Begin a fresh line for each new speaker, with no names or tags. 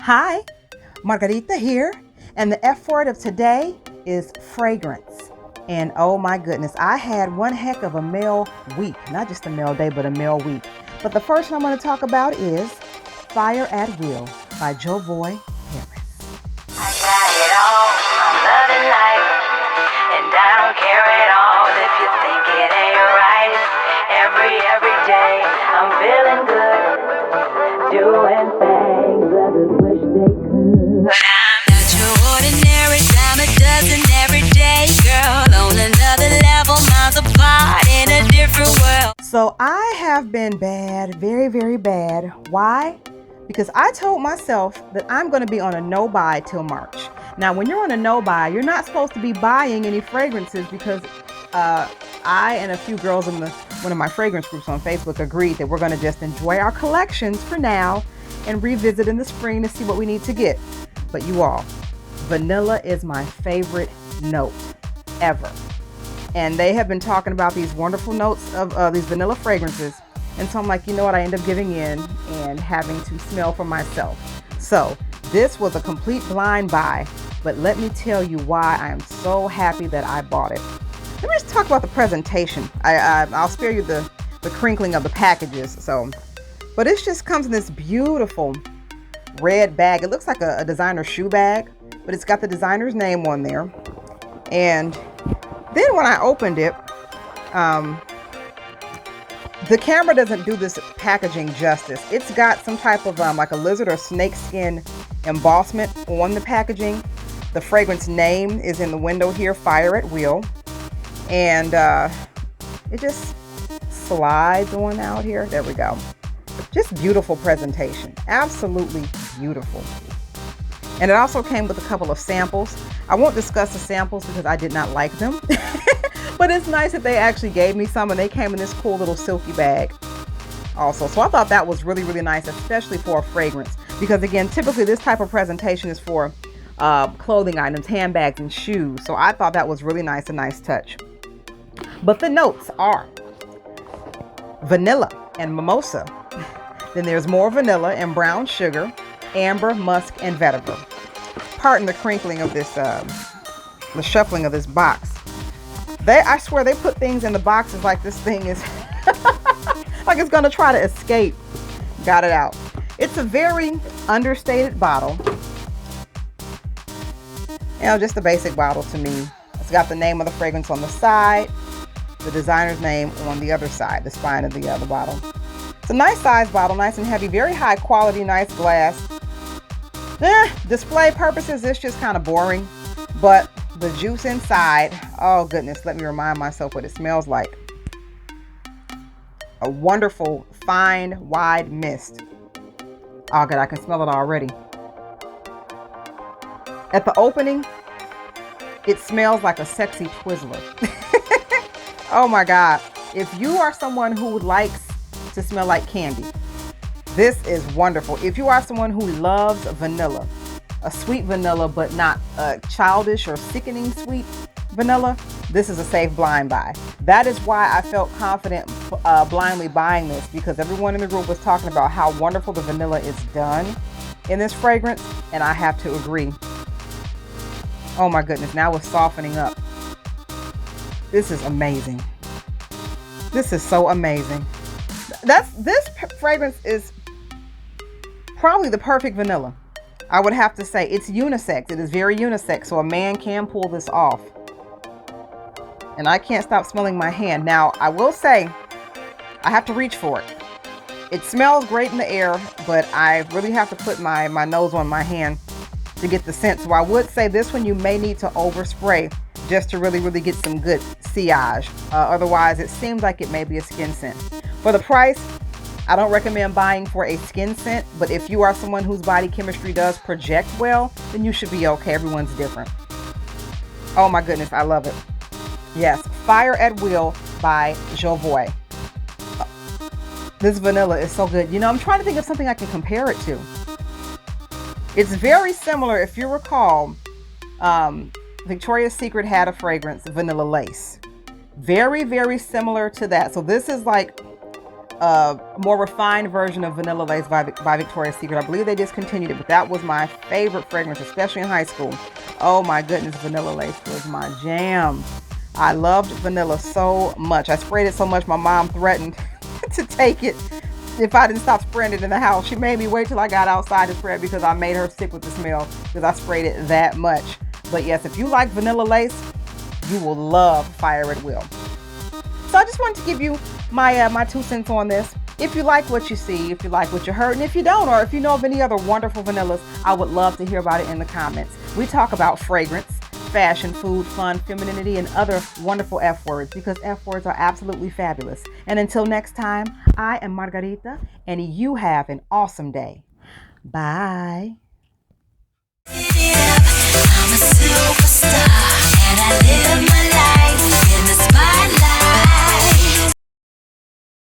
Hi, Margarita here, and the F word of today is fragrance. And oh my goodness, I had one heck of a male week, not just a male day, but a male week. But the first one I'm going to talk about is Fire at Will by Jovoy.
I got it all, I'm loving life, and I don't care at all if you think it ain't right. Every day, I'm feeling good, doing things others wish they could. But I'm not your ordinary dime a dozen every day, girl, on another level, miles apart in a different world.
So I have been bad, very, very bad. Why? Because I told myself that I'm going to be on a no-buy till March. Now, when you're on a no-buy, you're not supposed to be buying any fragrances because I and a few girls in one of my fragrance groups on Facebook agreed that we're going to just enjoy our collections for now and revisit in the spring to see what we need to get. But you all, vanilla is my favorite note ever. And they have been talking about these wonderful notes of these vanilla fragrances. And so I'm like, you know what? I end up giving in and having to smell for myself. So this was a complete blind buy, but let me tell you why I am so happy that I bought it. Let me just talk about the presentation. I'll spare you the crinkling of the packages. But it just comes in this beautiful red bag. It looks like a designer shoe bag, but it's got the designer's name on there. And then when I opened it, the camera doesn't do this packaging justice. It's got some type of like a lizard or snake skin embossment on the packaging. The fragrance name is in the window here, Fire at Will. And it just slides on out here. There we go. Just beautiful presentation. Absolutely beautiful. And it also came with a couple of samples. I won't discuss the samples because I did not like them. But it's nice that they actually gave me some, and they came in this cool little silky bag also. So I thought that was really, really nice, especially for a fragrance. Because again, typically this type of presentation is for clothing items, handbags, and shoes. So I thought that was really nice, a nice touch. But the notes are vanilla and mimosa. Then there's more vanilla and brown sugar, amber, musk, and vetiver. Pardon the crinkling of this, the shuffling of this box. I swear they put things in the boxes like this thing is like it's gonna try to escape. Got it out. It's a very understated bottle. You know, just a basic bottle to me. It's got the name of the fragrance on the side, the designer's name on the other side, the spine of the other bottle. It's a nice size bottle, nice and heavy, very high quality, nice glass. Display purposes, it's just kind of boring, but the juice inside, oh goodness, let me remind myself what it smells like. A wonderful, fine, wide mist. Oh God, I can smell it already. At the opening, it smells like a sexy Twizzler. Oh my God. If you are someone who likes to smell like candy, this is wonderful. If you are someone who loves vanilla, a sweet vanilla, but not a childish or sickening sweet vanilla, this is a safe blind buy. That is why I felt confident blindly buying this, because everyone in the group was talking about how wonderful the vanilla is done in this fragrance, and I have to agree. Oh my goodness, now it's softening up. This is amazing. This is so amazing. This fragrance is probably the perfect vanilla. I would have to say it's unisex. It is very unisex, so a man can pull this off. And I can't stop smelling my hand. Now, I will say, I have to reach for it. It smells great in the air, but I really have to put my nose on my hand to get the scent. So I would say this one you may need to overspray just to really, really get some good sillage. Otherwise, it seems like it may be a skin scent. For the price, I don't recommend buying for a skin scent, but if you are someone whose body chemistry does project well, then you should be okay. Everyone's different. Oh my goodness, I love it. Yes, Fire at Will by Jovoy. This vanilla is so good. You know, I'm trying to think of something I can compare it to. It's very similar, if you recall, Victoria's Secret had a fragrance, Vanilla Lace. Very, very similar to that. So this is like more refined version of Vanilla Lace by Victoria's Secret. I believe they discontinued it, but that was my favorite fragrance, especially in high school. Oh my goodness, Vanilla Lace was my jam. I loved vanilla so much. I sprayed it so much my mom threatened to take it if I didn't stop spraying it in the house. She made me wait till I got outside to spray it because I made her sick with the smell because I sprayed it that much. But yes, if you like Vanilla Lace, you will love Fire at Will. So I just wanted to give you my 2 cents on this. If you like what you see, if you like what you heard, and if you don't, or if you know of any other wonderful vanillas, I would love to hear about it in the comments. We talk about fragrance, fashion, food, fun, femininity, and other wonderful F words because F words are absolutely fabulous. And until next time, I am Margarita, and you have an awesome day. Bye.
I'm a superstar and I live my life in the spotlight.